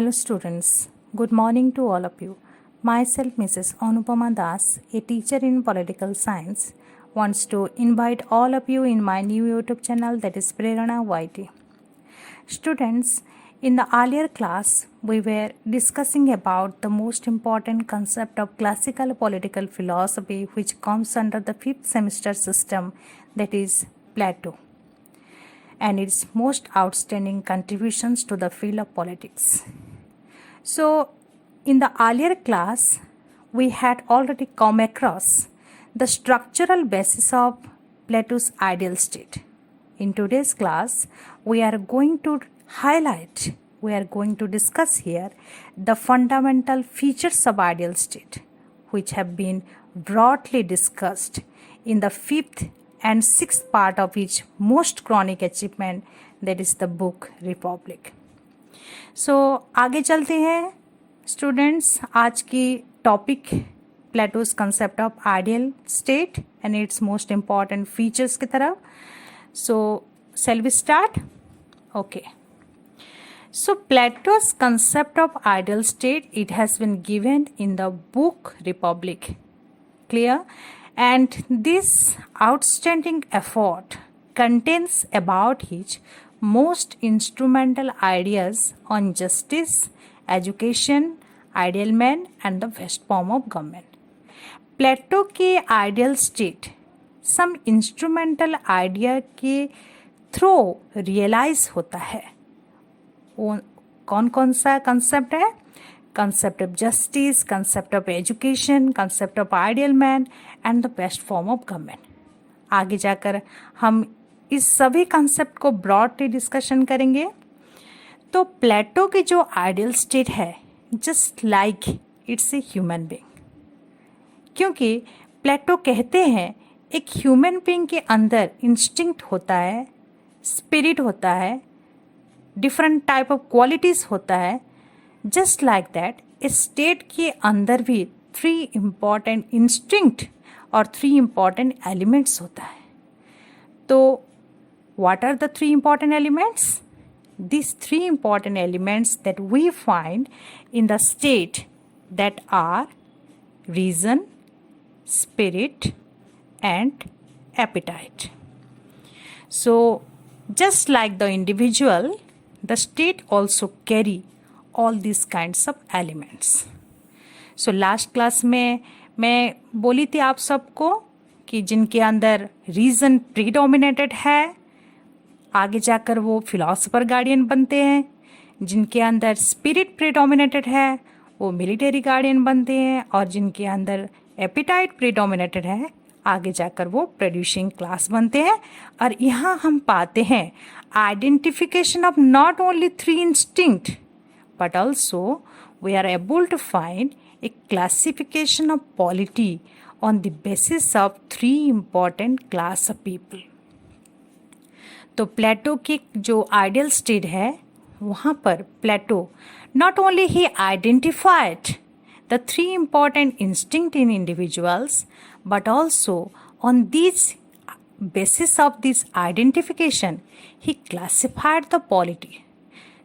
Hello students, good morning to all of you. Myself Mrs. Anupama Das, a teacher in political science, wants to invite all of you in my new YouTube channel that is Prerana YT. Students, in the earlier class, we were discussing about the most important concept of classical political philosophy which comes under the 5th semester system, that is Plato, and its most outstanding contributions to the field of politics. So, in the earlier class, we had already come across the structural basis of Plato's ideal state. In today's class, we are going to discuss here the fundamental features of ideal state, which have been broadly discussed in the 5th and 6th part of its most chronic achievement, that is the book Republic. So, आगे चलते हैं students आज की topic Plato's concept of ideal state and it's most important features की तरफ. सो shall we start? Okay. So Plato's concept of ideal state, it has been given in the book Republic. Clear? And this outstanding effort contains about his most instrumental ideas on justice, education, ideal man and the best form of government. Plato के ideal state some instrumental idea के through realise होता है. कौन कौन सा concept है? Concept of justice, concept of education, concept of ideal man and the best form of government. आगे जाकर हम इस सभी कंसेप्ट को ब्रॉडली डिस्कशन करेंगे. तो प्लेटो की जो आइडियल स्टेट है, just like it's a human being, क्योंकि प्लेटो कहते हैं एक ह्यूमन बीइंग के अंदर इंस्टिंक्ट होता है, स्पिरिट होता है, डिफरेंट टाइप ऑफ क्वालिटीज़ होता है. जस्ट लाइक दैट इस स्टेट के अंदर भी 3 इम्पॉर्टेंट इंस्टिंक्ट और 3 इम्पॉर्टेंट एलिमेंट्स होता है. तो what are the 3 important elements? These 3 important elements that we find in the state that are reason, spirit and appetite. So just like the individual, the state also carry all these kinds of elements. So last class में मैं बोली थी आप सबको कि जिनके अंदर reason predominated है आगे जाकर वो फिलोसोफर गार्डियन बनते हैं, जिनके अंदर स्पिरिट प्रीडोमिनेटेड है वो मिलिट्री गार्डियन बनते हैं, और जिनके अंदर एपिटाइट प्रीडोमिनेटेड है आगे जाकर वो प्रोड्यूसिंग क्लास बनते हैं. और यहाँ हम पाते हैं identification of not only 3 instinct but also we are able to find a classification of polity on the basis of 3 important class of people. तो प्लेटो की जो आइडियल स्टेट है वहाँ पर Plato not only he identified the 3 important instinct in individuals but also on this basis of this identification he classified the polity.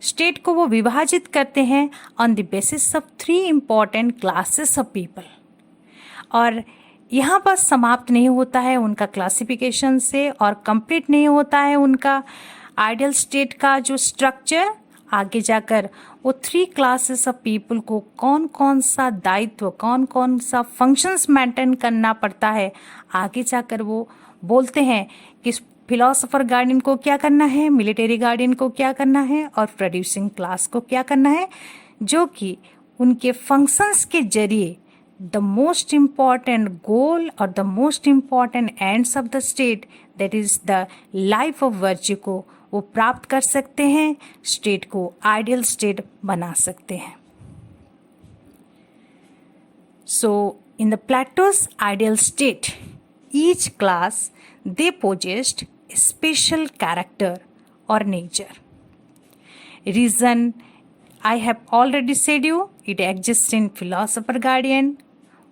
State को वो विभाजित करते हैं on the basis of 3 important classes of people. और यहाँ पर समाप्त नहीं होता है उनका क्लासिफिकेशन से और कंप्लीट नहीं होता है उनका आइडियल स्टेट का जो स्ट्रक्चर. आगे जाकर वो 3 क्लासेस ऑफ पीपल को कौन कौन सा दायित्व, कौन कौन सा फंक्शंस मेंटेन करना पड़ता है, आगे जाकर वो बोलते हैं कि फिलोसोफर गार्डियन को क्या करना है, मिलिट्री गार्डियन को क्या करना है और प्रोड्यूसिंग क्लास को क्या करना है, जो कि उनके फंक्शंस के जरिए the most important goal or the most important ends of the state, that is the life of virtue को वो प्राप्त कर सकते हैं, स्टेट को आइडियल स्टेट बना सकते हैं. So in the Plato's ideal state, each class they possessed a special character or nature. Reason, I have already said you, it exists in philosopher guardian,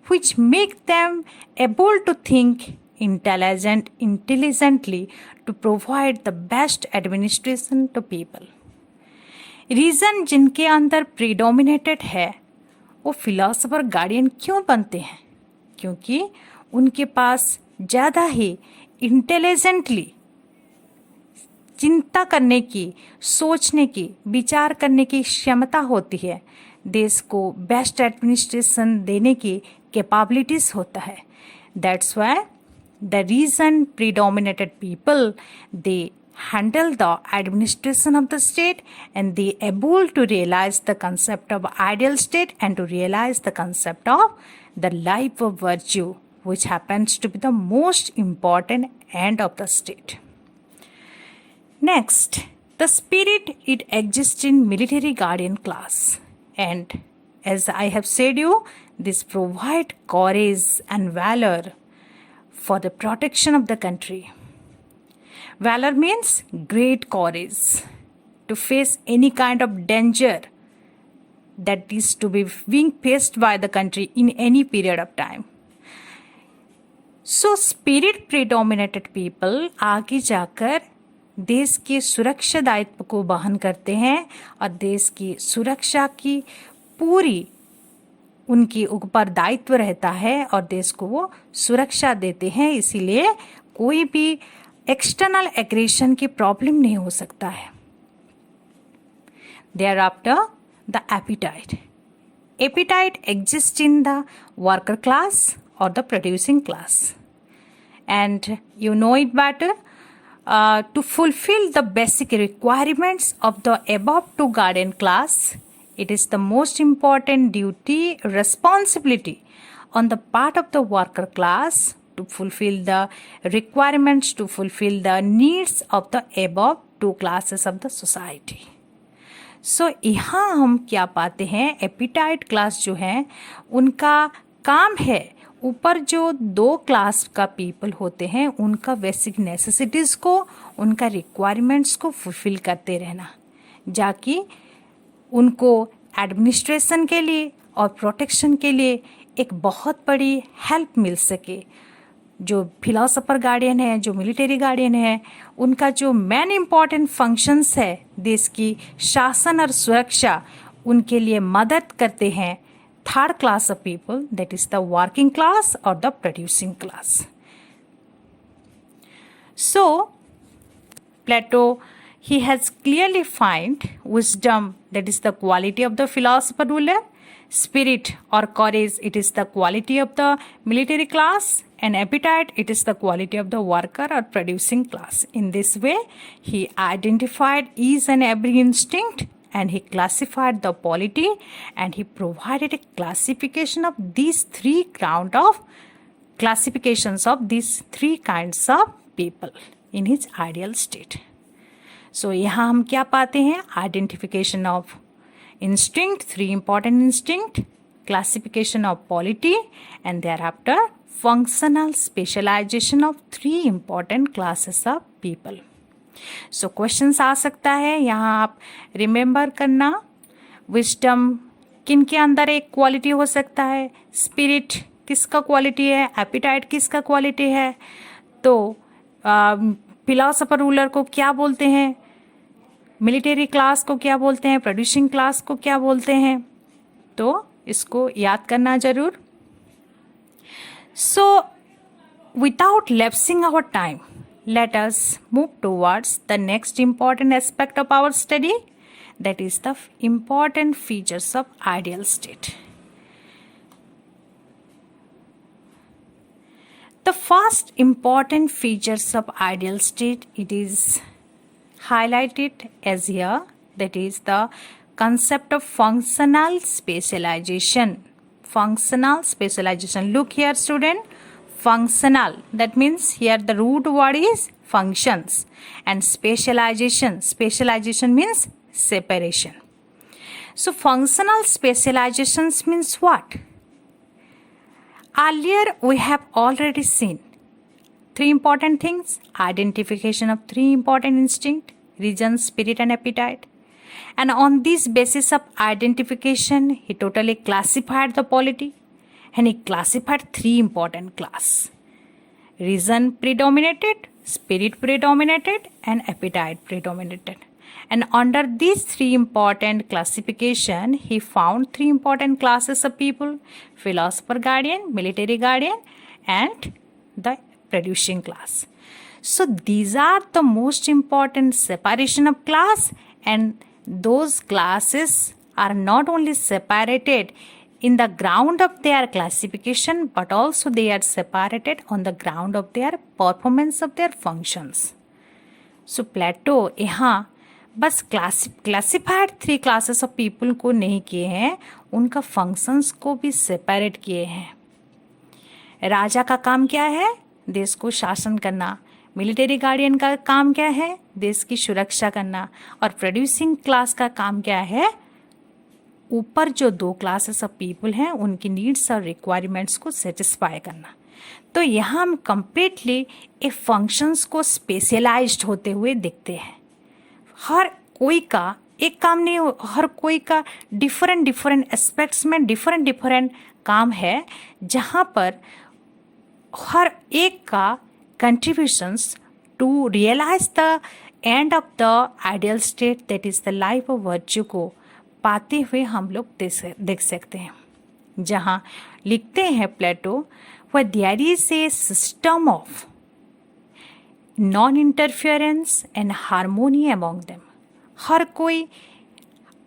which make them able to think intelligently to provide the best administration to people. Reason जिनके अंदर predominated है वो philosopher guardian क्यों बनते हैं? क्योंकि उनके पास ज़्यादा ही इंटेलिजेंटली चिंता करने की, सोचने की, विचार करने की क्षमता होती है, देश को बेस्ट एडमिनिस्ट्रेशन देने की कैपेबिलिटीज होता है. That's why the reason predominated people they handle the administration of the state and they able to realize the concept of ideal state and to realize the concept of the life of virtue which happens to be the most important end of the state. Next, the spirit it exists in military guardian class, and as I have said you, this provide courage and valor for the protection of the country. Valor means great courage to face any kind of danger that is to be being faced by the country in any period of time. So spirit predominated people आगे जाकर देश के सुरक्षा दायित्व को वहन करते हैं और देश की सुरक्षा की पूरी उनकी ऊपर दायित्व रहता है और देश को वो सुरक्षा देते हैं. इसीलिए कोई भी एक्सटर्नल एग्रेशन की प्रॉब्लम नहीं हो सकता है. Thereafter the appetite. Appetite exist in the worker class और the producing class and you know it better. To fulfill the basic requirements of the above two guardian class, it is the most important duty, responsibility on the part of the worker class to fulfill the requirements, to fulfill the needs of the above two classes of the society. So, यहाँ हम क्या पाते हैं, appetite class जो है उनका काम है ऊपर जो दो क्लास का पीपल होते हैं उनका बेसिक नेसेसिटीज़ को, उनका रिक्वायरमेंट्स को फुलफिल करते रहना, जाकि उनको एडमिनिस्ट्रेशन के लिए और प्रोटेक्शन के लिए एक बहुत बड़ी हेल्प मिल सके. जो फिलोसोफर गार्डियन है, जो मिलिट्री गार्डियन है, उनका जो मेन इम्पॉर्टेंट फंक्शंस है देश की शासन और सुरक्षा, उनके लिए मदद करते हैं third class of people, that is the working class or the producing class. So Plato, he has clearly find wisdom, that is the quality of the philosopher ruler, spirit or courage, it is the quality of the military class, and appetite, it is the quality of the worker or producing class. In this way he identified each and every instinct and he classified the polity and he provided a classification of these three ground of classifications of these three kinds of people in his ideal state. So यहाँ हम क्या पाते हैं, identification of instinct, three important instinct, classification of polity, and thereafter functional specialization of three important classes of people. So questions आ सकता है यहाँ, आप रिमेंबर करना. विजडम किन के अंदर एक क्वालिटी हो सकता है, स्पिरिट किसका क्वालिटी है, एपिटाइट किसका क्वालिटी है, तो फिलोसोफर रूलर को क्या बोलते हैं, मिलिट्री क्लास को क्या बोलते हैं, प्रोड्यूसिंग क्लास को क्या बोलते हैं, तो इसको याद करना जरूर. So without lapsing our time, let us move towards the next important aspect of our study, that is the important features of ideal state. The first important features of ideal state, it is highlighted as here, that is the concept of functional specialization. Functional specialization. Look here student, functional, that means here the root word is functions, and specialization, specialization means separation. So functional specializations means what? Earlier we have already seen three important things, identification of three important instinct, reason, spirit and appetite, and on this basis of identification he totally classified the polity and he classified three important class: reason predominated, spirit predominated, and appetite predominated. And under these three important classification, he found three important classes of people: philosopher guardian, military guardian, and the producing class. So these are the most important separation of class, and those classes are not only separated in the ground of their classification, but also they are separated on the ground of their performance of their functions. So प्लेटो यहाँ बस classified three classes of people को नहीं किए हैं, उनका functions को भी separate किए हैं। राजा का काम क्या है? देश को शासन करना। मिलिट्री गार्डियन का काम क्या है? देश की सुरक्षा करना। और प्रोड्यूसिंग क्लास का काम क्या है? ऊपर जो दो क्लासेस ऑफ पीपल हैं उनकी नीड्स और रिक्वायरमेंट्स को सेटिस्फाई करना। तो यहाँ हम कंप्लीटली ए फंक्शंस को स्पेशलाइज्ड होते हुए देखते हैं। हर कोई का एक काम नहीं, हर कोई का डिफरेंट एस्पेक्ट्स में डिफरेंट काम है, जहाँ पर हर एक का contributions to realise the end of the ideal state that is the life of virtue को पाते हुए हम लोग देख सकते हैं। जहाँ लिखते हैं प्लेटो, where there is a system of non-interference and harmony among them.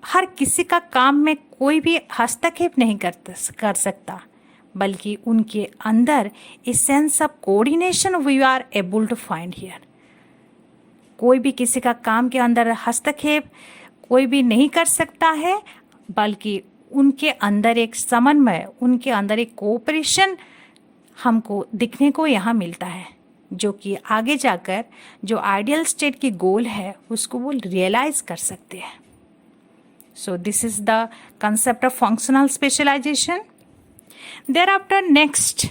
हर किसी का काम में कोई भी हस्तक्षेप नहीं कर सकता, बल्कि उनके अंदर a sense of coordination we are able to find here. कोई भी किसी का काम के अंदर हस्तक्षेप कोई भी नहीं कर सकता है, बल्कि उनके अंदर एक समन्वय, उनके अंदर एक कोऑपरेशन हमको दिखने को यहाँ मिलता है, जो कि आगे जाकर जो आइडियल स्टेट की गोल है उसको वो रियलाइज कर सकते हैं। So this is the concept of functional specialisation. Thereafter next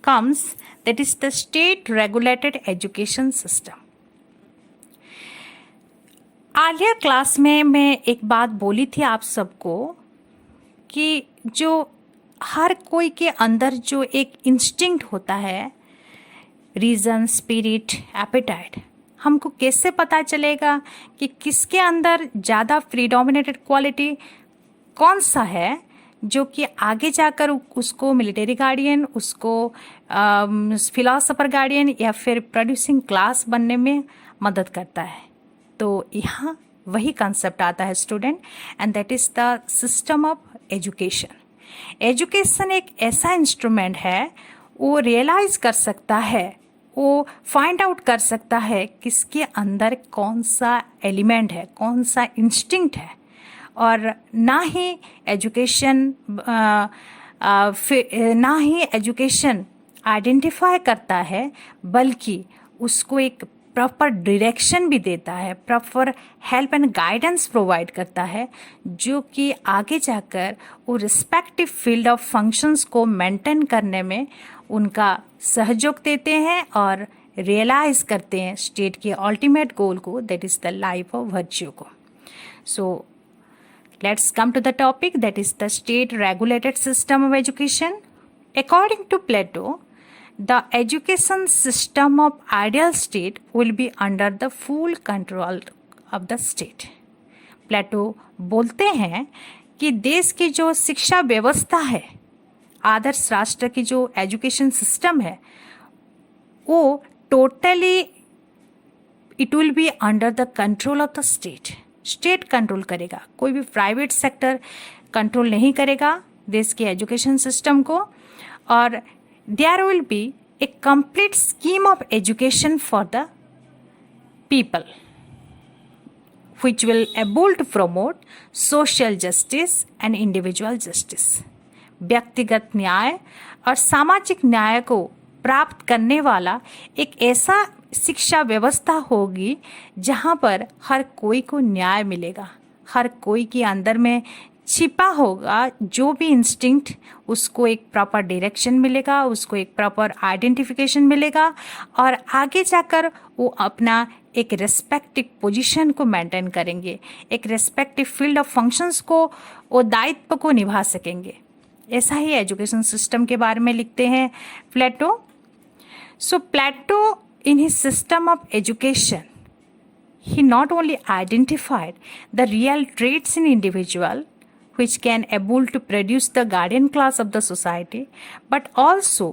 comes that is the state regulated education system. Earlier class में मैं एक बात बोली थी आप सबको कि जो हर कोई के अंदर जो एक इंस्टिंक्ट होता है, रीज़न, स्पिरिट, एपेटाइट, हमको कैसे पता चलेगा कि किसके अंदर ज़्यादा प्रीडोमिनेटेड क्वालिटी कौन सा है, जो कि आगे जाकर उसको मिलिट्री गार्डियन, उसको फिलोसोफर गार्डियन या फिर प्रोड्यूसिंग क्लास बनने में मदद करता है। तो यहाँ वही कंसेप्ट आता है student, and that is the system of education. Education एक ऐसा इंस्ट्रूमेंट है, वो रियलाइज कर सकता है, वो फाइंड आउट कर सकता है किसके अंदर कौन सा एलिमेंट है, कौन सा इंस्टिंक्ट है। और ना ही एजुकेशन आइडेंटिफाई करता है, बल्कि उसको एक प्रॉपर डायरेक्शन भी देता है, proper help and guidance provide करता है, जो कि आगे जाकर वो रिस्पेक्टिव फील्ड ऑफ फंक्शंस को मेंटेन करने में उनका सहयोग देते हैं और रियलाइज करते हैं स्टेट के अल्टीमेट गोल को, that is the life of virtue को। So let's come to the topic, that is the state regulated system of education. According to Plato, the education system of ideal state will be under the full control of the state. प्लेटो बोलते हैं कि देश की जो शिक्षा व्यवस्था है, आदर्श राष्ट्र की जो एजुकेशन सिस्टम है, वो totally it will be under the control of the state. State control करेगा, कोई भी प्राइवेट सेक्टर कंट्रोल नहीं करेगा देश के एजुकेशन सिस्टम को। और there will be a complete scheme of education for the people, which will able to promote social justice and individual justice. व्यक्तिगत न्याय और सामाजिक न्याय को प्राप्त करने वाला एक ऐसा शिक्षा व्यवस्था होगी जहाँ पर हर कोई को न्याय मिलेगा, हर कोई के अंदर में छिपा होगा जो भी इंस्टिंक्ट, उसको एक प्रॉपर डायरेक्शन मिलेगा, उसको एक प्रॉपर आइडेंटिफिकेशन मिलेगा, और आगे जाकर वो अपना एक रेस्पेक्टिव पोजीशन को मेंटेन करेंगे, एक रेस्पेक्टिव फील्ड ऑफ फंक्शंस को, वो दायित्व को निभा सकेंगे। ऐसा ही एजुकेशन सिस्टम के बारे में लिखते हैं Plato. So Plato in his system of education he not only identified the real traits in individual which can able to produce the guardian class of the society, but also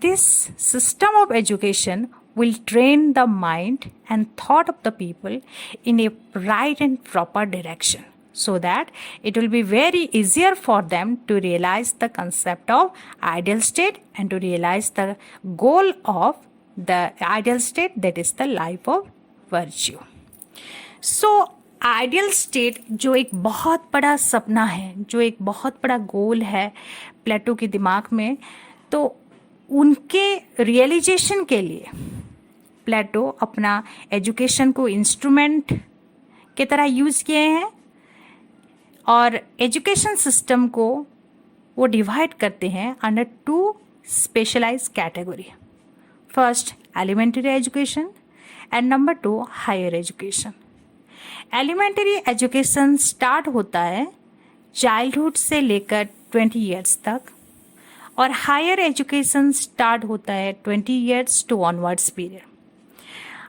this system of education will train the mind and thought of the people in a right and proper direction, so that it will be very easier for them to realize the concept of ideal state and to realize the goal of the ideal state, that is the life of virtue. So ideal state जो एक बहुत बड़ा सपना है, जो एक बहुत बड़ा गोल है प्लेटो के दिमाग में, तो उनके रियलाइजेशन के लिए प्लेटो अपना एजुकेशन को इंस्ट्रूमेंट की तरह यूज़ किए हैं और एजुकेशन सिस्टम को वो डिवाइड करते हैं under 2 specialise category. First elementary education and number 2 higher education. Elementary education start होता है चाइल्डहुड से लेकर 20 ईयर्स तक और हायर एजुकेशन स्टार्ट होता है 20 ईयर्स टू ऑनवर्ड्स पीरियड.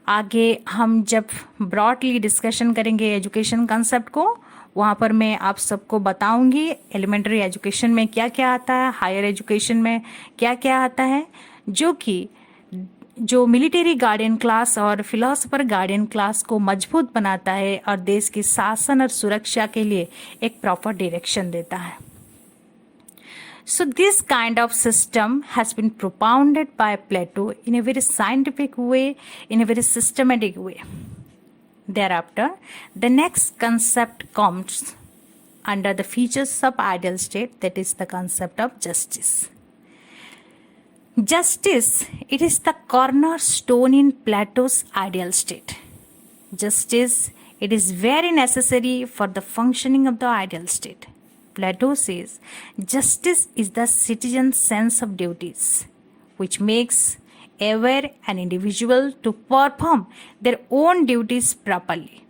आगे हम जब ब्रॉडली डिस्कशन करेंगे एजुकेशन कंसेप्ट को, वहाँ पर मैं आप सबको बताऊंगी एलिमेंट्री एजुकेशन में क्या क्या आता है, हायर एजुकेशन में क्या क्या आता है, जो मिलिट्री गार्डियन क्लास और फिलोसोफर गार्डियन क्लास को मजबूत बनाता है और देश की शासन और सुरक्षा के लिए एक प्रॉपर डायरेक्शन देता है. So this kind of system has been propounded by Plato in a very scientific way, in a very systematic way. Thereafter, the next concept comes under the features of ideal state, that is the concept of justice. Justice, it is the cornerstone in Plato's ideal state. Justice, it is very necessary for the functioning of the ideal state. Plato says justice is the citizen's sense of duties, which makes aware an individual to perform their own duties properly.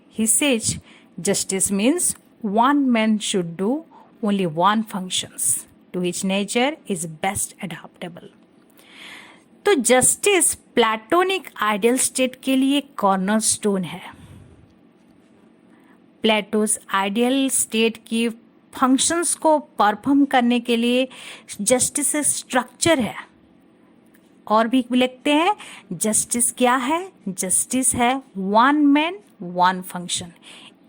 He says justice means one man should do only one functions to which nature is best adaptable. तो justice platonic ideal state के लिए cornerstone है. Plateaus ideal state की functions को perform करने के लिए justice structure है. और भी लिखते हैं जस्टिस क्या है, जस्टिस है वन मैन वन फंक्शन.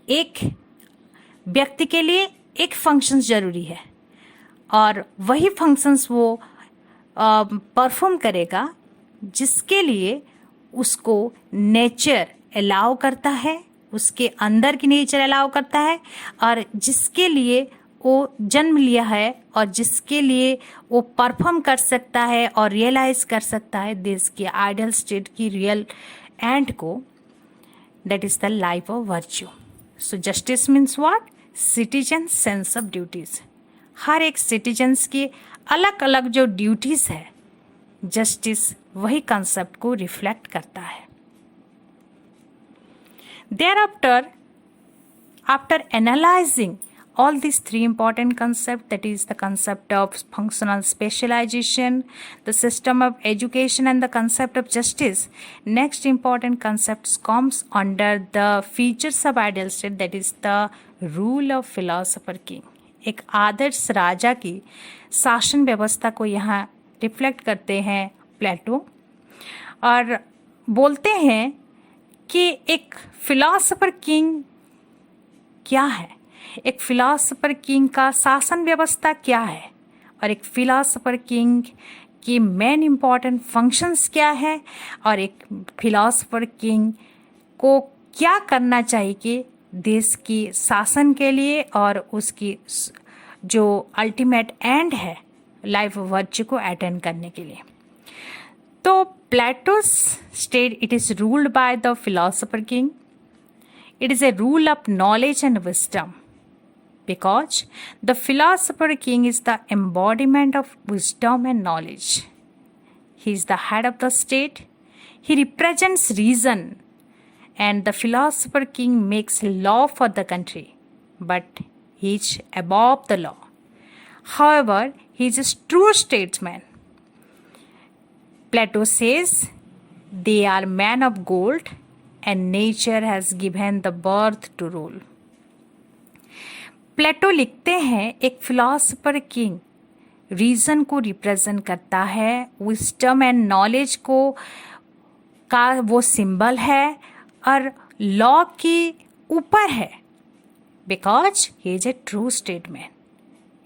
एक व्यक्ति के लिए एक फंक्शन जरूरी है और वही फंक्शंस वो परफॉर्म करेगा जिसके लिए उसको नेचर अलाउ करता है, उसके अंदर की नेचर अलाउ करता है और जिसके लिए वो जन्म लिया है और जिसके लिए वो परफॉर्म कर सकता है और रियलाइज कर सकता है देश की आइडियल स्टेट की रियल एंड को, that is the life of virtue. So justice means what, citizen sense of duties. हर एक सिटीजन्स की अलग अलग जो ड्यूटीज है, जस्टिस वही कंसेप्ट को रिफ्लेक्ट करता है. Thereafter, after analyzing all these 3 important concepts, that is the concept of functional specialization, the system of education and the concept of justice, next important concepts comes under the features of ideal state, that is the rule of philosopher king. एक आदर्श राजा की शासन व्यवस्था को यहाँ reflect करते हैं प्लेटो और बोलते हैं कि एक फिलॉसफर किंग क्या है, एक फिलॉसफर किंग का शासन व्यवस्था क्या है और एक फिलॉसफर किंग की मेन इम्पॉर्टेंट फंक्शंस क्या है और एक फिलॉसफर किंग को क्या करना चाहिए कि देश की शासन के लिए और उसकी जो अल्टीमेट एंड है लाइफ वर्च्यू को अटेंड करने के लिए. तो Plato's state, it is ruled by the philosopher king. It is a rule of knowledge and wisdom because the philosopher king is the embodiment of wisdom and knowledge. He is the head of the state. He represents reason and the philosopher king makes law for the country, but he is above the law. However, he is a true statesman. Plato says they are men of gold and nature has given the birth to rule. प्लेटो लिखते हैं एक philosopher king reason को represent करता है, wisdom and knowledge को का वो symbol है और लॉ के ऊपर है, because he is a true statesman,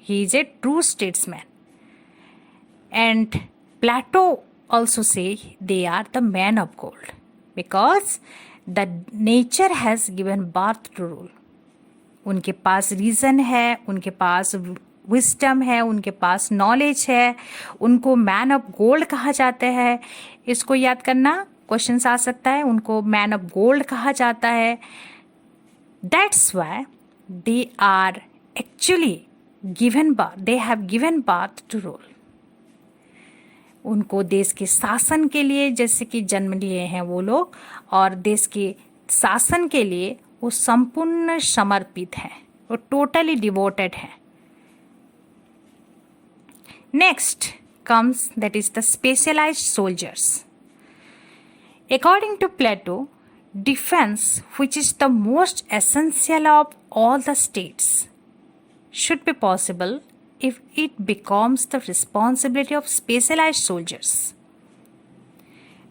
he is a true statesman. And Plato also say they are the man of gold because the nature has given birth to rule. उनके पास reason है, उनके पास wisdom है, उनके पास knowledge है, उनको man of gold कहा जाता है. इसको याद करना, क्वेश्चंस आ सकता है. उनको मैन ऑफ गोल्ड कहा जाता है. That's why they are actually given birth, they have given birth to rule. उनको देश के शासन के लिए जैसे कि जन्म लिए हैं वो लोग, और देश के शासन के लिए वो संपूर्ण समर्पित हैं, वो टोटली डिवोटेड हैं. Next comes that is the specialised soldiers. According to Plato, defence which is the most essential of all the states should be possible if it becomes the responsibility of specialized soldiers.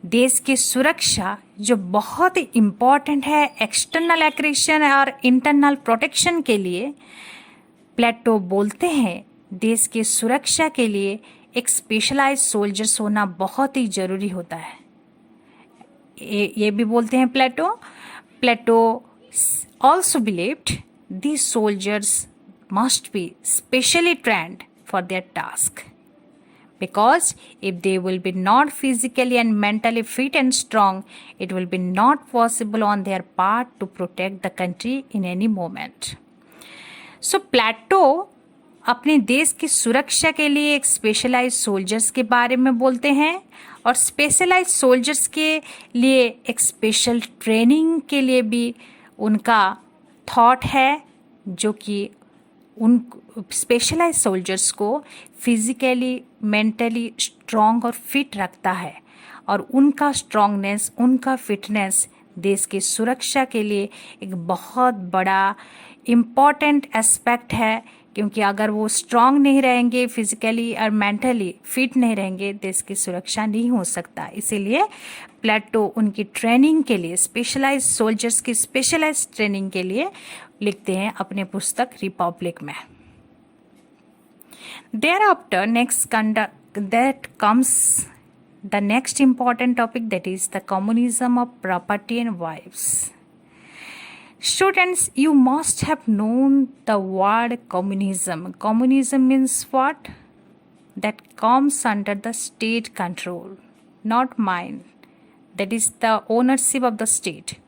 देश की सुरक्षा जो बहुत ही important है external aggression और internal protection के लिए, प्लेटो बोलते हैं देश की सुरक्षा के लिए एक स्पेशलाइज्ड सोल्जर्स होना बहुत ही ज़रूरी होता है. ये भी बोलते हैं प्लेटो also believed these soldiers must be specially trained for their task, because if they will be not physically and mentally fit and strong, it will be not possible on their part to protect the country in any moment. So Plato अपने देश की सुरक्षा के लिए एक specialised soldiers के बारे में बोलते हैं, और स्पेशलाइज्ड सोल्जर्स के लिए एक स्पेशल ट्रेनिंग के लिए भी उनका थॉट है, जो कि उन स्पेशलाइज सोल्जर्स को फिजिकली मेंटली स्ट्रॉन्ग और फिट रखता है. और उनका स्ट्रॉन्गनेस, उनका फिटनेस देश की सुरक्षा के लिए एक बहुत बड़ा इम्पॉर्टेंट एस्पेक्ट है, क्योंकि अगर वो स्ट्रॉन्ग नहीं रहेंगे, फिजिकली और मेंटली फिट नहीं रहेंगे, देश की सुरक्षा नहीं हो सकता. इसीलिए प्लेटो उनकी ट्रेनिंग के लिए, स्पेशलाइज सोल्जर्स की स्पेशलाइज ट्रेनिंग के लिए लिखते हैं अपने पुस्तक रिपब्लिक में. Thereafter, that comes the next important topic, that is the communism of property and wives. Students, you must have known the word communism. Communism means what? That comes under the state control, not mine. That is the ownership of the state.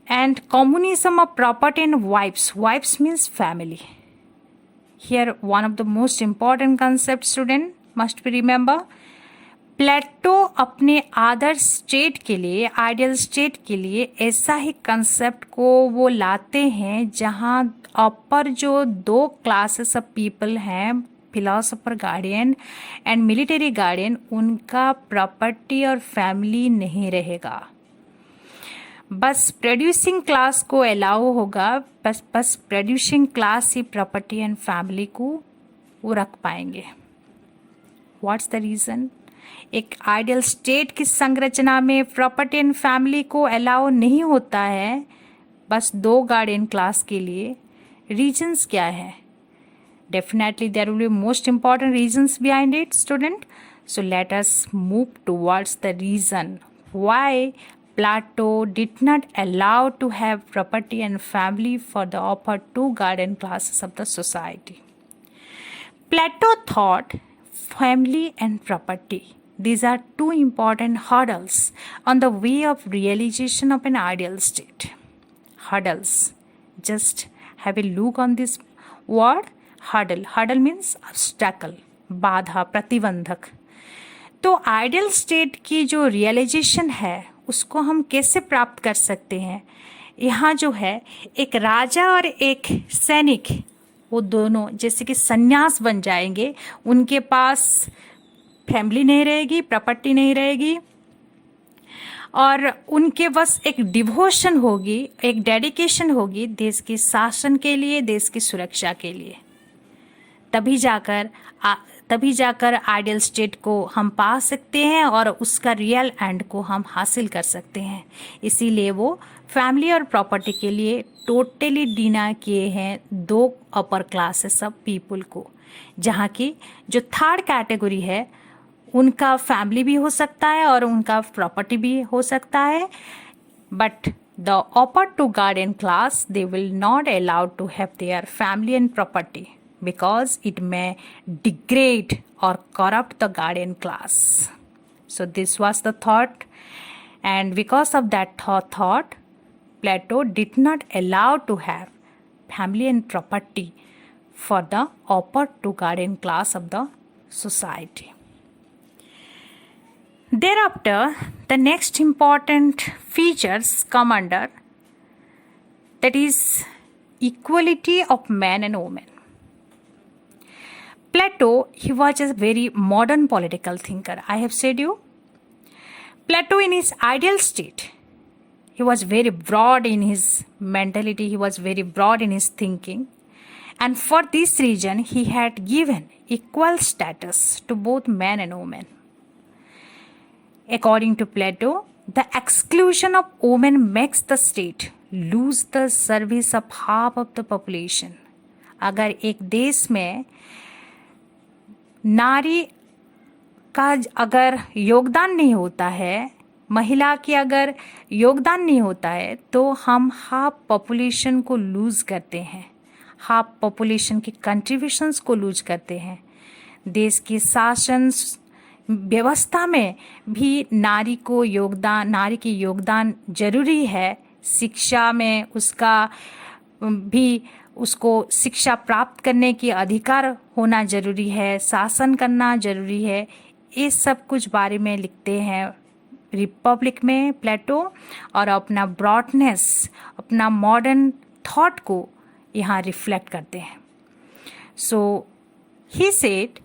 And communism of property and wives. Wives means family. Here one of the most important concepts student must be remember. प्लेटो अपने आदर्श state के लिए, ideal state के लिए ऐसा ही concept को वो लाते हैं जहाँ अपर जो दो क्लासेस ऑफ पीपल हैं, philosopher guardian and military guardian, उनका प्रॉपर्टी और फैमिली नहीं रहेगा. बस प्रोड्यूसिंग क्लास को अलाउ होगा, बस producing class he property and family को वो रख पाएंगे. What's the reason? एक आइडियल स्टेट की संरचना में प्रॉपर्टी एंड फैमिली को अलाउ नहीं होता है, बस दो गार्डियन क्लास के लिए. रीजंस क्या है? Definitely there will be most important reasons behind it student. So let us move towards the reason why Plato did not allow to have property and family for the upper two guardian classes of the society. Plato thought family and property, these are two important hurdles on the way of realization of an ideal state. Hurdles. Just have a look on this word. Hurdle. Hurdle means obstacle, बाधा, प्रतिबंधक. तो ideal state की जो realisation है उसको हम कैसे प्राप्त कर सकते हैं? यहाँ जो है एक राजा और एक सैनिक, वो दोनों जैसे कि सन्यास बन जाएंगे. उनके पास फैमिली नहीं रहेगी, प्रॉपर्टी नहीं रहेगी, और उनके बस एक डिवोशन होगी, एक डेडिकेशन होगी देश के शासन के लिए, देश की सुरक्षा के लिए। तभी जाकर आइडियल स्टेट को हम पा सकते हैं और उसका रियल एंड को हम हासिल कर सकते हैं। इसीलिए वो फैमिली और प्रॉपर्टी के लिए टोटली डिनाई किए हैं दो अपर क्लासेस ऑफ पीपल को, जहाँ की जो थर्ड कैटेगरी है उनका फैमिली भी हो सकता है और उनका प्रॉपर्टी भी हो सकता है, but the upper two guardian class they will not allowed to have their family and property because it may degrade or corrupt the guardian class. So this was the thought, and because of that thought Plato did not allow to have family and property for the upper to guardian class of the society. Thereafter, the next important features come under, that is equality of man and woman. Plato, he was a very modern political thinker. I have said you. Plato in his ideal state, he was very broad in his mentality, he was very broad in his thinking. And for this reason, he had given equal status to both men and women. According to Plato, the exclusion of women makes the state lose the service of half of the population. अगर एक देश में नारी का अगर योगदान नहीं होता है, महिला की अगर योगदान नहीं होता है, तो हम हाफ पॉपुलेशन को लूज करते हैं, हाफ पॉपुलेशन की कंट्रीब्यूशंस को लूज करते हैं। देश की शासन व्यवस्था में भी नारी की योगदान जरूरी है। शिक्षा में उसको शिक्षा प्राप्त करने की अधिकार होना जरूरी है, शासन करना जरूरी है। ये सब कुछ बारे में लिखते हैं रिपब्लिक में प्लेटो, और अपना ब्रॉडनेस, अपना मॉडर्न थॉट को यहाँ रिफ्लेक्ट करते हैं। So he said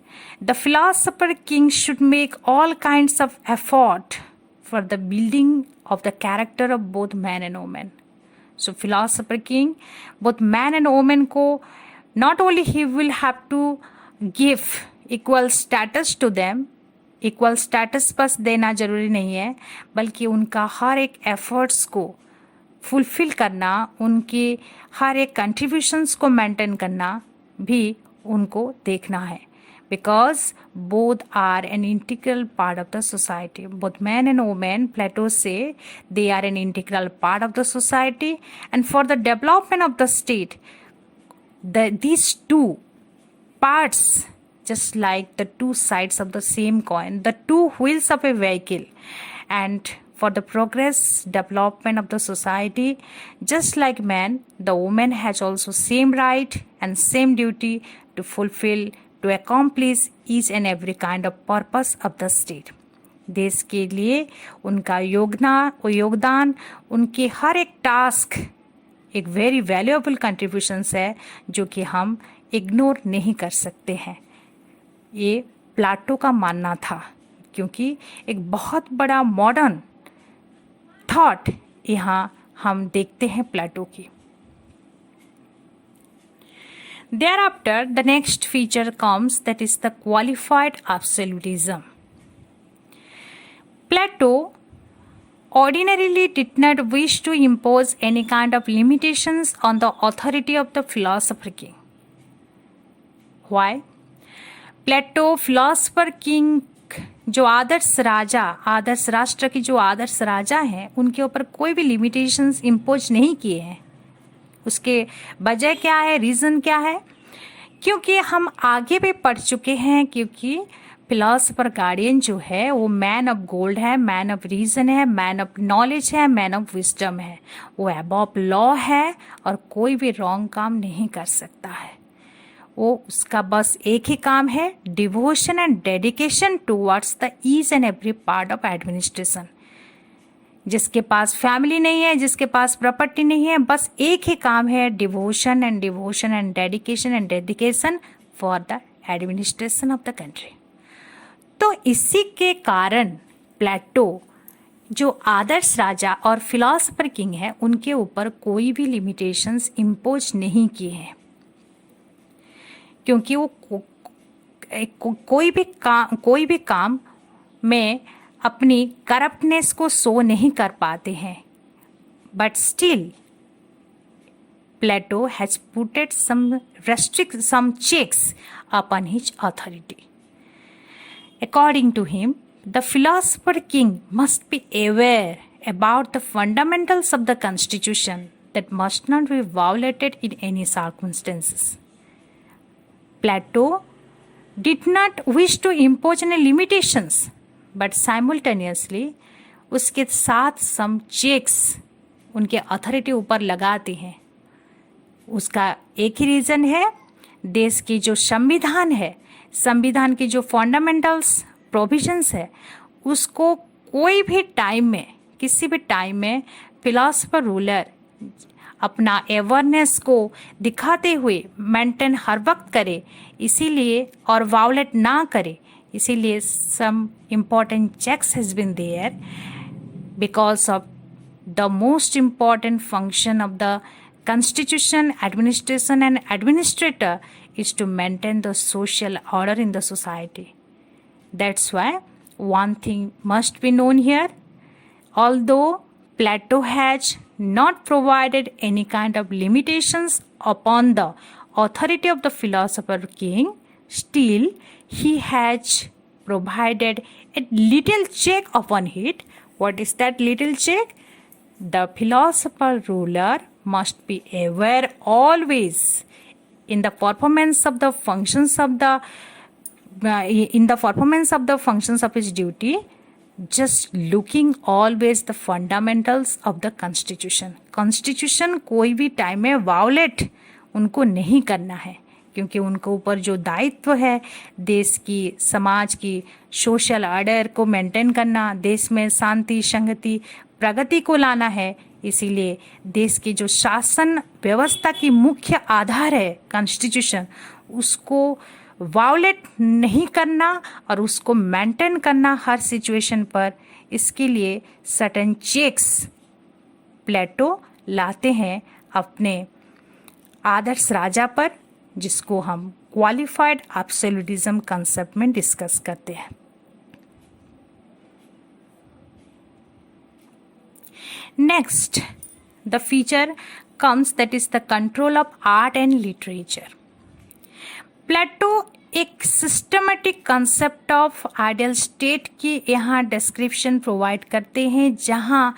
the philosopher king should make all kinds of effort for the building of the character of both man and woman. So philosopher king, both man and woman को not only he will have to give equal status to them, equal status बस देना जरूरी नहीं है, बल्कि उनका हर एक efforts को फुलफिल करना, उनकी हर एक कंट्रीब्यूशंस को मेंटेन करना भी उनको देखना है। Because both are an integral part of the society. Both men and women, Plato say, they are an integral part of the society, and for the development of the state, these two parts, just like the two sides of the same coin, the two wheels of a vehicle, and for the progress, development of the society, just like man, the woman has also same right and same duty to fulfill, to accomplish each and every kind of purpose of the state. देश के लिए उनका योगदान, उनके हर एक task एक very valuable contributions है, जो कि हम इग्नोर नहीं कर सकते हैं। ये प्लाटो का मानना था, क्योंकि एक बहुत बड़ा मॉडर्न थॉट यहाँ हम देखते हैं प्लाटो की। Thereafter, the next feature comes, that is the qualified absolutism. Plato ordinarily did not wish to impose any kind of limitations on the authority of the philosopher king. Why? Plato philosopher king जो आदर्श राष्ट्र की जो आदर्श राजा हैं, उनके ऊपर कोई भी limitations impose नहीं किए हैं। उसके वजह क्या है, रीज़न क्या है? क्योंकि हम आगे भी पढ़ चुके हैं, क्योंकि फिलोसोफर गार्डियन जो है वो मैन ऑफ गोल्ड है, मैन ऑफ रीज़न है, मैन ऑफ नॉलेज है, मैन ऑफ विजडम है। वो अबव लॉ है और कोई भी रॉन्ग काम नहीं कर सकता है। वो उसका बस एक ही काम है, devotion and dedication towards the each and every part of administration. जिसके पास फैमिली नहीं है, जिसके पास प्रॉपर्टी नहीं है, बस एक ही काम है, devotion and dedication for the administration of the country. तो इसी के कारण प्लेटो जो आदर्श राजा और फिलोसफर किंग है उनके ऊपर कोई भी लिमिटेशंस इम्पोज नहीं किए हैं, क्योंकि वो कोई भी काम में अपनी करप्टनेस को शो नहीं कर पाते हैं. But still Plato has put some checks upon his authority. According to him, the philosopher king must be aware about the fundamentals of the constitution that must not be violated in any circumstances. Plato did not wish to impose any limitations, but simultaneously उसके साथ some checks उनके authority ऊपर लगाते हैं. उसका एक ही reason है, देश की जो संविधान है, संविधान की जो फंडामेंटल्स प्रोविजंस है, उसको कोई भी टाइम में, किसी भी टाइम में फिलोसफर रूलर अपना अवेयरनेस को दिखाते हुए मेंटेन हर वक्त करे, इसीलिए और वायोलेट ना करे, इसीलिए some important checks has been there because of the most important function of the Constitution, administration and administrator is to maintain the social order in the society. That's why one thing must be known here. Although Plato has not provided any kind of limitations upon the authority of the philosopher king, still he has provided a little check upon it. What is that little check? The philosopher ruler must be aware always in the performance of the functions of his duty, just looking always the fundamentals of the constitution कोई भी time में violet उनको नहीं करना है, क्योंकि उनके ऊपर जो दायित्व है देश की, समाज की सोशल ऑर्डर को मेंटेन करना, देश में शांति संगति प्रगति को लाना है. इसीलिए देश की जो शासन व्यवस्था की मुख्य आधार है कॉन्स्टिट्यूशन, उसको वायोलेट नहीं करना और उसको मेंटेन करना हर सिचुएशन पर. इसके लिए सर्टेन चेक्स प्लेटो लाते हैं अपने आदर्श राजा पर, जिसको हम क्वालिफाइड एब्सोल्यूटिज्म कंसेप्ट में डिस्कस करते हैं. Next, the feature comes that is the control of art and literature. Plato एक systematic concept of ideal state की यहाँ डिस्क्रिप्शन प्रोवाइड करते हैं, जहाँ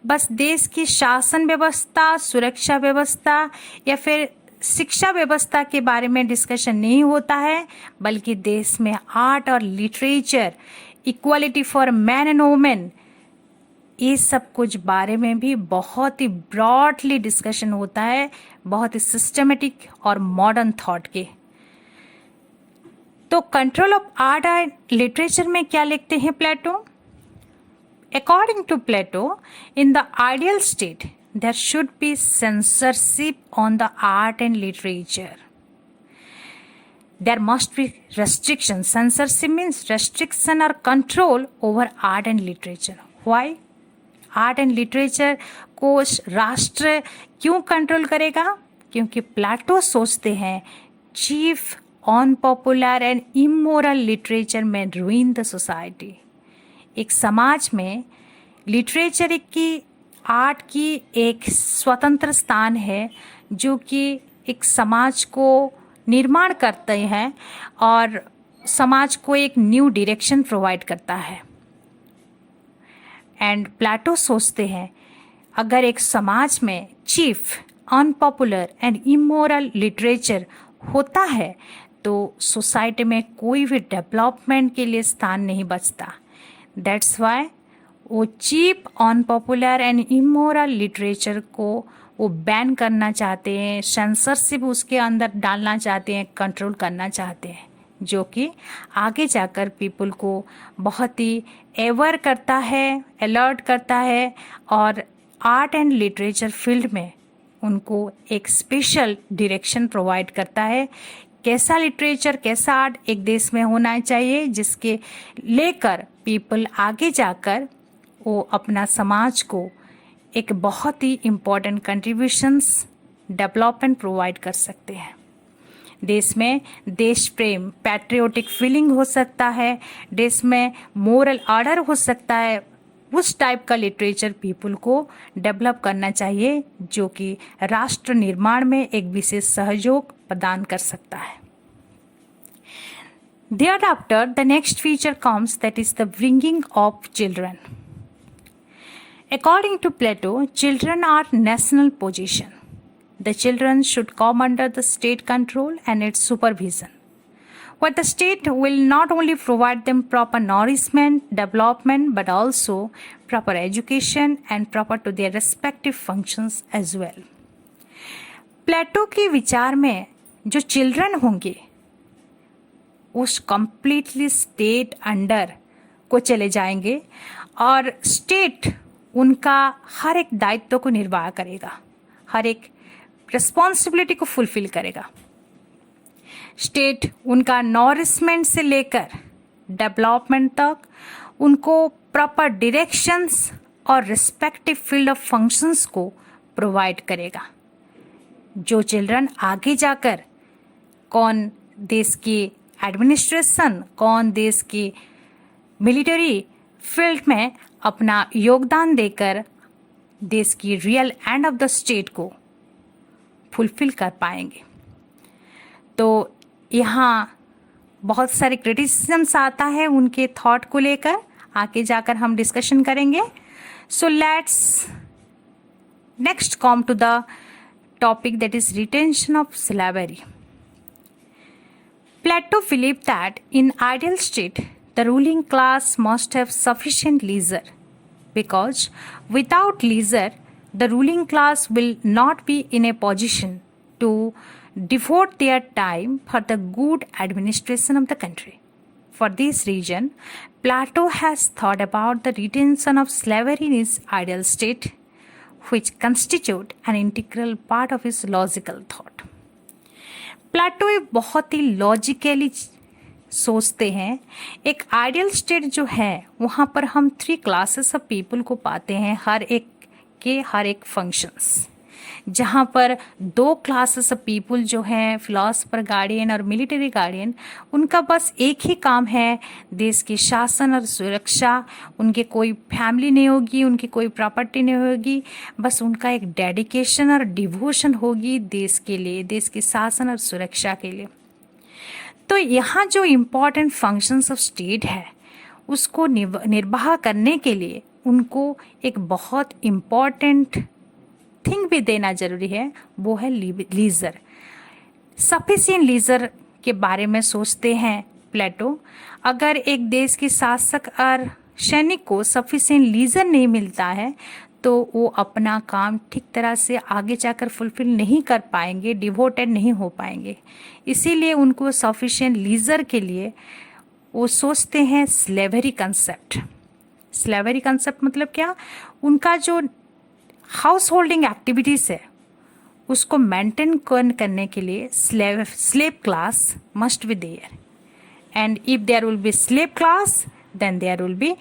बस देश की शासन व्यवस्था, सुरक्षा व्यवस्था या फिर शिक्षा व्यवस्था के बारे में डिस्कशन नहीं होता है, बल्कि देश में आर्ट और literature, equality for man and women, ये सब कुछ बारे में भी बहुत ही ब्रॉडली डिस्कशन होता है, बहुत ही सिस्टमेटिक और मॉडर्न थॉट के. तो control of art and literature में क्या लिखते हैं Plato? According to Plato, in the ideal state there should be censorship on the art and literature. There must be restriction. Censorship means restriction or control over art and literature. Why? Art and literature को राष्ट्र क्यों control करेगा? क्योंकि प्लेटो सोचते हैं chief unpopular and immoral literature में रूइन the society. एक समाज में लिटरेचर की, आर्ट की एक स्वतंत्र स्थान है, जो कि एक समाज को निर्माण करते हैं और समाज को एक न्यू डायरेक्शन प्रोवाइड करता है. एंड प्लेटो सोचते हैं अगर एक समाज में chief unpopular and immoral literature होता है तो सोसाइटी में कोई भी डेवलपमेंट के लिए स्थान नहीं बचता. दैट्स वाई वो cheap unpopular and immoral literature को वो बैन करना चाहते हैं, सेंसरशिप उसके अंदर डालना चाहते हैं, कंट्रोल करना चाहते हैं, जो कि आगे जाकर पीपल को बहुत ही अवेयर करता है, अलर्ट करता है और आर्ट एंड लिटरेचर फील्ड में उनको एक स्पेशल डायरेक्शन प्रोवाइड करता है. कैसा लिटरेचर, कैसा आर्ट एक देश में होना चाहिए, जिसके लेकर पीपल आगे जाकर वो अपना समाज को एक बहुत ही इम्पोर्टेंट कंट्रीब्यूशंस डेवलपमेंट प्रोवाइड कर सकते हैं। देश में देश प्रेम, पैट्रियोटिक फीलिंग हो सकता है, देश में मोरल ऑर्डर हो सकता है। उस टाइप का लिटरेचर पीपल को डेवलप करना चाहिए जो कि राष्ट्र निर्माण में एक विशेष सहयोग प्रदान कर सकता है। Thereafter, the next feature comes, that is the bringing of children. According to Plato, children are national possession. The children should come under the state control and its supervision, where the state will not only provide them proper nourishment, development, but also proper education and proper to their respective functions as well. प्लेटो के विचार में जो children होंगे उस completely state under को चले जाएंगे और स्टेट उनका हर एक दायित्व को निर्वाह करेगा, हर एक रिस्पॉन्सिबिलिटी को फुलफिल करेगा। स्टेट उनका नॉरिशमेंट से लेकर डेवलपमेंट तक उनको प्रॉपर डायरेक्शंस और रिस्पेक्टिव फील्ड ऑफ फंक्शंस को प्रोवाइड करेगा। जो चिल्ड्रन आगे जाकर कौन देश की एडमिनिस्ट्रेशन, कौन देश की मिलिट्री फील्ड में अपना योगदान देकर देश की real and of the state को फुलफिल कर पाएंगे। तो यहाँ बहुत सारे क्रिटिसिज्म्स आता है उनके थॉट को लेकर, आगे जाकर हम डिस्कशन करेंगे। So let's next come to the topic, that is retention of slavery. Plato believed that in ideal state the ruling class must have sufficient leisure, because without leisure the ruling class will not be in a position to devote their time for the good administration of the country. For this reason, Plato has thought about the retention of slavery in its ideal state, which constitute an integral part of his logical thought. प्लेटो एक बहुत ही logically सोचते हैं। एक ideal state जो है वहाँ पर हम 3 क्लासेस ऑफ पीपल को पाते हैं, हर एक के हर एक फंक्शंस, जहाँ पर 2 क्लासेस ऑफ पीपल जो हैं फिलोसफर गार्डियन और मिलिट्री गार्डियन, उनका बस एक ही काम है देश की शासन और सुरक्षा। उनके कोई फैमिली नहीं होगी, उनकी कोई प्रॉपर्टी नहीं होगी, बस उनका एक डेडिकेशन और डिवोशन होगी देश के लिए, देश की शासन और सुरक्षा के लिए। तो यहाँ जो इम्पोर्टेंट फंक्शंस ऑफ स्टेट है उसको निर्वाह करने के लिए उनको एक बहुत इम्पॉर्टेंट थिंग भी देना जरूरी है, वो है लीजर। सफिशिएंट लीजर के बारे में सोचते हैं प्लेटो। अगर एक देश के शासक और सैनिक को सफिशिएंट लीजर नहीं मिलता है तो वो अपना काम ठीक तरह से आगे जाकर फुलफिल नहीं कर पाएंगे, डिवोटेड नहीं हो पाएंगे। इसीलिए उनको सफिशिएंट लीजर के लिए वो सोचते हैं स्लेवरी कंसेप्ट। स्लेवरी कंसेप्ट मतलब क्या? उनका जो हाउस होल्डिंग एक्टिविटीज़ है उसको मेंटेन करने के लिए slave class must be there, and if there will be slave class then there will be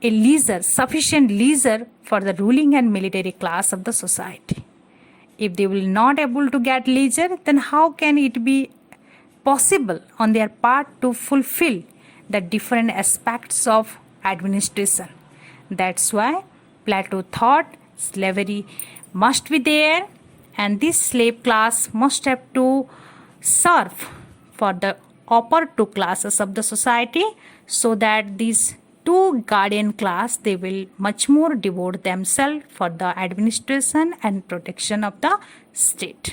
a leisure, sufficient leisure for the ruling and military class of the society. If they will not able to get leisure, then how can it be possible on their part to fulfill the different aspects of administration? That's why Plato thought slavery must be there, and this slave class must have to serve for the upper 2 classes of the society, so that these 2 guardian class, they will much more devote themselves for the administration and protection of the state.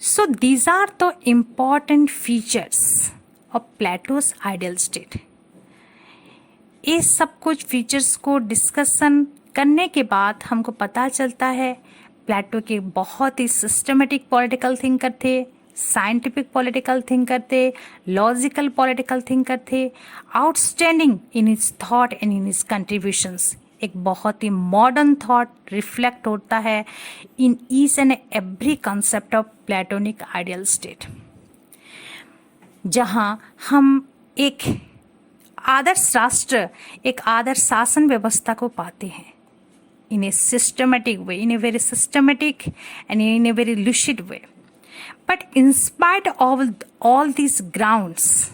So these are the important features of Plato's ideal state. ये सब कुछ features को discussion करने के बाद हमको पता चलता है प्लेटो के बहुत ही सिस्टमेटिक पॉलिटिकल थिंकर थे, साइंटिफिक पॉलिटिकल थिंकर थे, लॉजिकल पॉलिटिकल थिंकर थे, outstanding in his thought and in his contributions. एक बहुत ही मॉडर्न थॉट रिफ्लेक्ट होता है in each and every concept of platonic ideal state. जहाँ हम एक आदर्श राष्ट्र, एक आदर्श शासन व्यवस्था को पाते हैं in a systematic way, in a very systematic and in a very lucid way. But in spite of all these grounds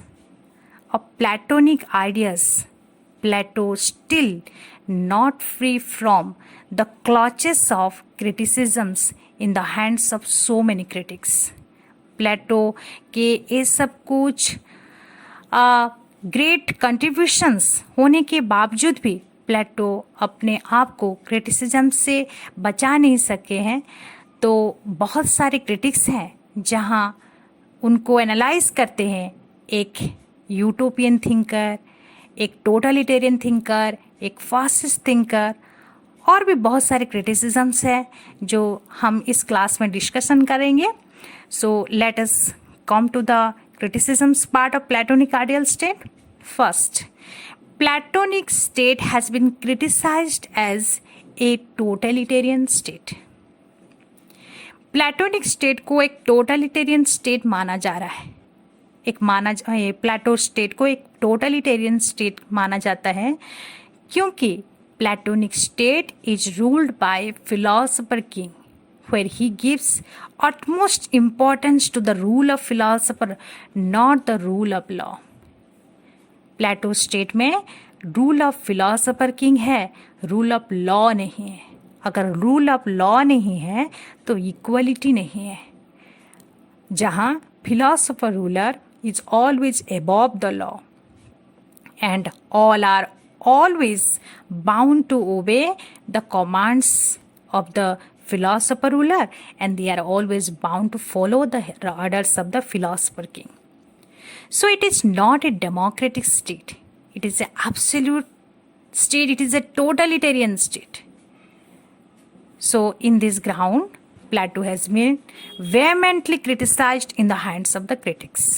of Platonic ideas, Plato still not free from the clutches of criticisms in the hands of so many critics. प्लेटो के ये सब कुछ great contributions होने के बावजूद भी प्लेटो अपने आप को क्रिटिसिज्म से बचा नहीं सके हैं। तो बहुत सारे क्रिटिक्स हैं जहां उनको एनालाइज करते हैं, एक यूटोपियन थिंकर, एक टोटलिटेरियन थिंकर, एक फासिस्ट थिंकर, और भी बहुत सारे क्रिटिसिज्म्स हैं जो हम इस क्लास में डिस्कशन करेंगे। So let us come to the criticisms part of Platonic ideal state. First, Platonic state has been criticized as a totalitarian state. Platonic state को एक totalitarian state माना जा रहा है। प्लेटो स्टेट को एक totalitarian state माना जाता है क्योंकि Platonic state is ruled by philosopher king, where he gives utmost importance to the rule of philosopher, not the rule of law. Plato state में रूल ऑफ फिलोसोफर किंग है, rule of law नहीं है। अगर rule of law नहीं है तो equality नहीं है, जहां philosopher ruler is always above the law and all are always bound to obey the commands of the philosopher ruler, and they are always bound to follow the orders of the philosopher king. So it is not a democratic state, it is an absolute state, it is a totalitarian state. So in this ground, Plato has been vehemently criticized in the hands of the critics.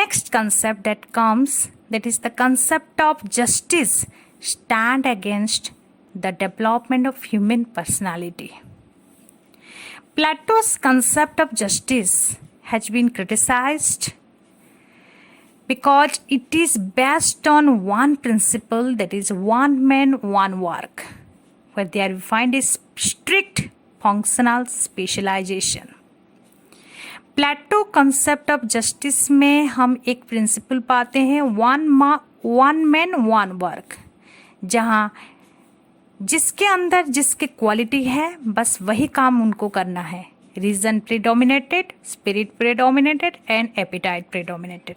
Next concept that comes, that is the concept of justice, stand against the development of human personality. Plato's concept of justice has been criticized because it is based on one principle, that is one man, one work, where there we find a strict functional specialization. Plato concept of justice में हम एक principal पाते हैं, one man one work, जहाँ जिसके अंदर जिसके quality है बस वही काम उनको करना है। Reason predominated, spirit predominated and appetite predominated.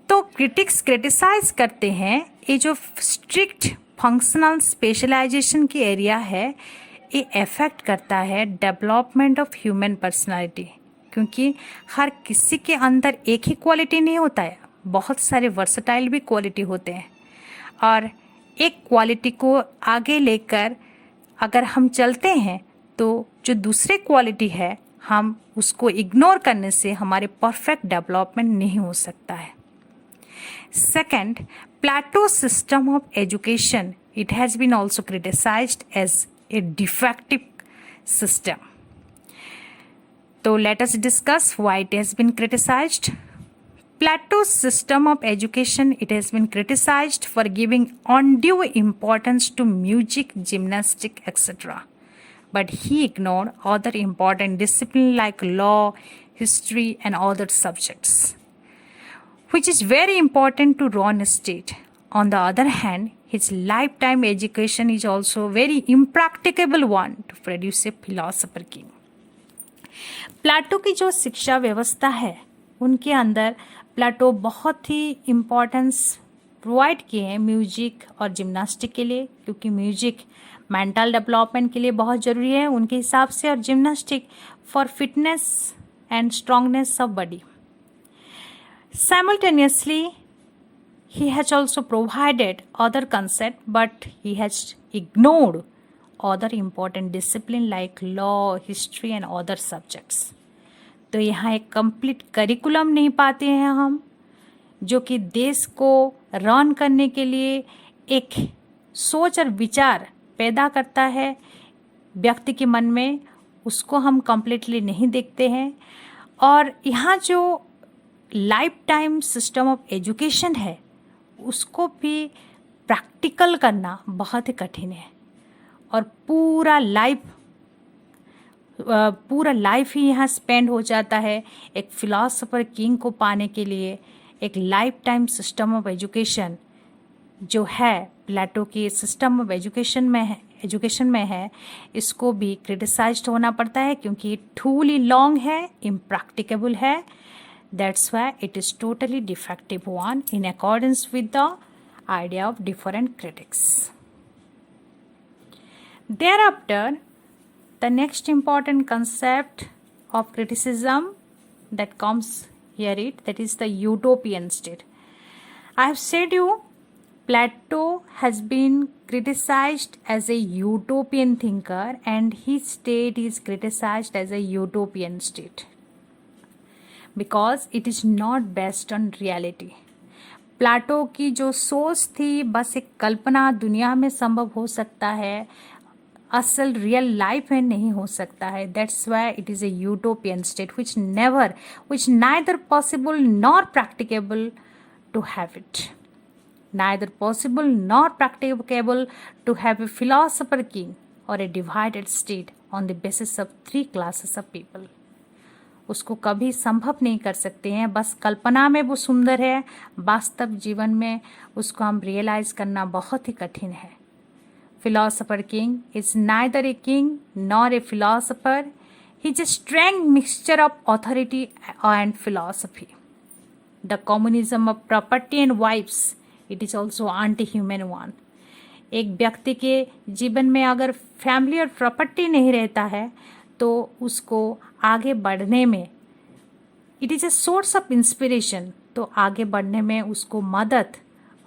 तो क्रिटिक्स क्रिटिसाइज करते हैं ये जो स्ट्रिक्ट फंक्शनल स्पेशलाइजेशन की एरिया है, ये अफेक्ट करता है डेवलपमेंट ऑफ ह्यूमन पर्सनालिटी, क्योंकि हर किसी के अंदर एक ही क्वालिटी नहीं होता है, बहुत सारे वर्सटाइल भी क्वालिटी होते हैं। और एक क्वालिटी को आगे लेकर अगर हम चलते हैं तो जो दूसरे क्वालिटी है हम उसको इग्नोर करने से हमारे परफेक्ट डेवलपमेंट नहीं हो सकता है। Second, Plato system of education, it has been also criticised as a defective system. तो let us discuss why it has been criticised. Plato's system of education, it has been criticized for giving undue importance to music, gymnastics, etc. But he ignored other important disciplines like law, history, and other subjects, which is very important to run a state. On the other hand, his lifetime education is also a very impracticable one to produce a philosopher king. Plato की जो शिक्षा व्यवस्था है उनके अंदर प्लेटो बहुत ही importance provide किए हैं म्यूजिक और जिम्नास्टिक के लिए, क्योंकि म्यूजिक मेंटल डेवलपमेंट के लिए बहुत ज़रूरी है उनके हिसाब से, और gymnastic for fitness and strongness of body. Simultaneously, he has also provided other concept, but he has ignored other important discipline like law, history and other subjects. तो यहाँ एक कंप्लीट करिकुलम नहीं पाते हैं हम, जो कि देश को रन करने के लिए एक सोच और विचार पैदा करता है व्यक्ति के मन में, उसको हम कम्प्लीटली नहीं देखते हैं। और यहाँ जो life time system of education है उसको भी प्रैक्टिकल करना बहुत ही कठिन है, और पूरा लाइफ ही यहाँ स्पेंड हो जाता है एक फिलोसोफर किंग को पाने के लिए। एक life time system of education जो है प्लेटो की सिस्टम ऑफ एजुकेशन में है, इसको भी क्रिटिसाइज्ड होना पड़ता है क्योंकि टूली लॉन्ग है, इम्प्रैक्टिकेबल है। That's why it is totally defective one in accordance with the idea of different critics. Thereafter, the next important concept of criticism that comes here that is the utopian state. I have said you Plato has been criticized as a utopian thinker and his state is criticized as a utopian state because it is not based on reality. Plato की जो सोच थी बस एक कल्पना दुनिया में संभव हो सकता है, असल रियल लाइफ में नहीं हो सकता है। That's why it is a utopian state which neither possible nor practicable to have it, neither possible nor practicable to have a philosopher king और a divided state on the basis of 3 classes of people. उसको कभी संभव नहीं कर सकते हैं, बस कल्पना में वो सुंदर है, वास्तव जीवन में उसको हम रियलाइज करना बहुत ही कठिन है। Philosopher king is neither a king nor a philosopher, he is a strange mixture of authority and philosophy. The communism of property and wifes, it is also anti human one. एक व्यक्ति के जीवन में अगर फैमिली और property नहीं रहता है तो उसको आगे बढ़ने में it is a source of inspiration, तो आगे बढ़ने में उसको मदद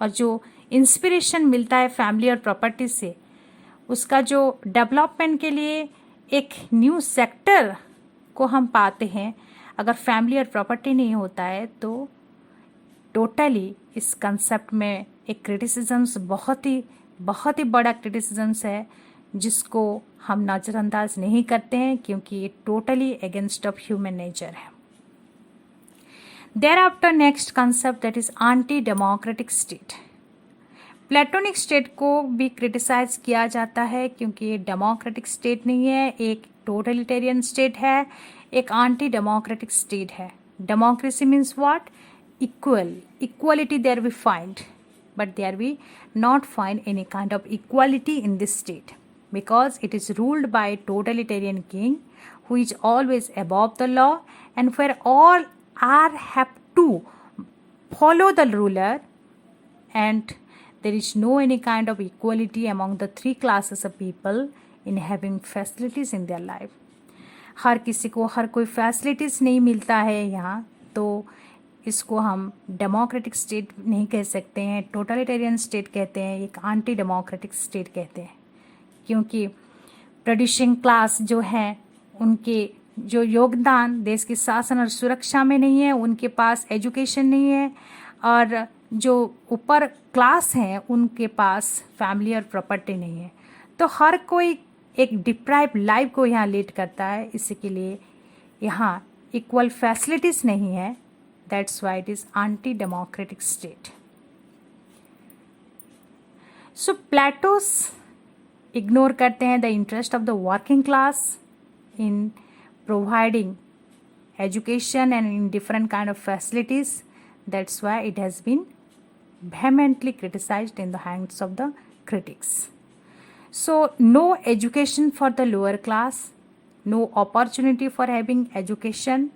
और जो इंस्पिरेशन मिलता है फैमिली और प्रॉपर्टी से, उसका जो डेवलपमेंट के लिए एक न्यू सेक्टर को हम पाते हैं। अगर फैमिली और प्रॉपर्टी नहीं होता है तो टोटली इस कंसेप्ट में एक क्रिटिसिजम्स बहुत ही बड़ा क्रिटिसिजम्स है जिसको हम नज़रअंदाज नहीं करते हैं क्योंकि ये totally against of human nature है। Thereafter next concept that is anti democratic state. Platonic state को भी क्रिटिसाइज किया जाता है क्योंकि ये डेमोक्रेटिक स्टेट नहीं है, एक टोटलिटेरियन स्टेट है, एक एंटी डेमोक्रेटिक स्टेट है। Democracy means what? Equality there we find, but there we not find any kind of equality in this state because it is ruled by a totalitarian king who is always above the law and where all have to follow the ruler, and there is no any kind of equality among the 3 classes of people in having facilities in their life. हर किसी को हर कोई facilities नहीं मिलता है यहाँ, तो इसको हम डेमोक्रेटिक स्टेट नहीं कह सकते हैं, टोटलिटेरियन स्टेट कहते हैं, एक एंटी डेमोक्रेटिक स्टेट कहते हैं क्योंकि प्रोड्यूसिंग क्लास जो हैं उनके जो योगदान देश के शासन और सुरक्षा में नहीं है, उनके पास एजुकेशन नहीं है, और जो ऊपर क्लास हैं उनके पास फैमिली और प्रॉपर्टी नहीं है, तो हर कोई एक डिप्राइव लाइफ को यहाँ लीड करता है। इसी के लिए यहाँ इक्वल फैसिलिटीज़ नहीं है। That's why it is anti-democratic state. So Plato's ignore करते हैं the interest of the working class in providing education and in different kind of facilities. That's why it has been vehemently criticized in the hands of the critics. So no education for the lower class, no opportunity for having education.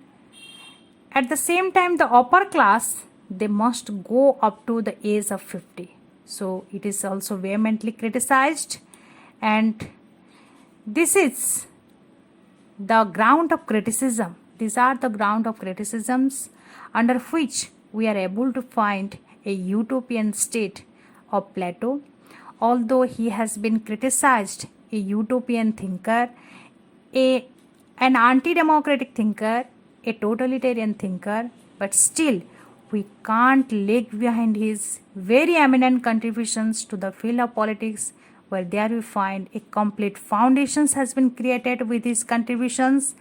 At the same time, the upper class, they must go up to the age of 50. So it is also vehemently criticized, and this is the ground of criticism. These are the ground of criticisms under which we are able to find a utopian state of Plato. Although he has been criticized, a utopian thinker, an anti-democratic thinker, a totalitarian thinker, but still we can't lag behind his very eminent contributions to the field of politics, where there we find a complete foundations has been created with his contributions,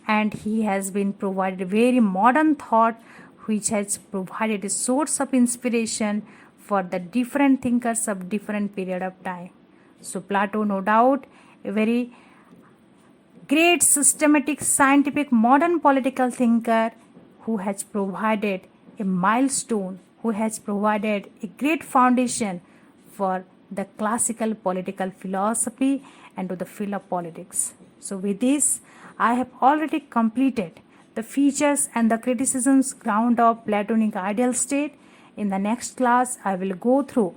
and he has been provided very modern thought which has provided a source of inspiration for the different thinkers of different period of time. So Plato, no doubt, a very great systematic, scientific, modern political thinker who has provided a milestone, who has provided a great foundation for the classical political philosophy and to the field of politics. So with this, I have already completed the features and the criticisms ground of Platonic ideal state. In the next class, I will go through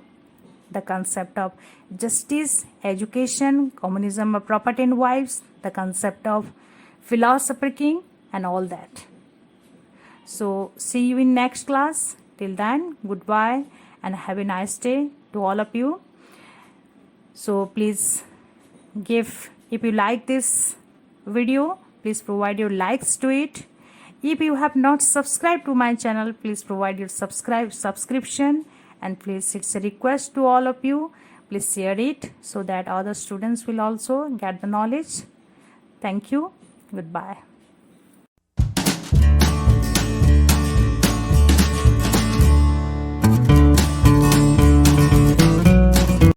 the concept of justice, education, communism of property and wives, the concept of philosopher king and all that. So see you in next class. Till then, goodbye and have a nice day to all of you. So please give, if you like this video, please provide your likes to it. If you have not subscribed to my channel, please provide your subscription, and please, it's a request to all of you, please share it so that other students will also get the knowledge. Thank you. Goodbye.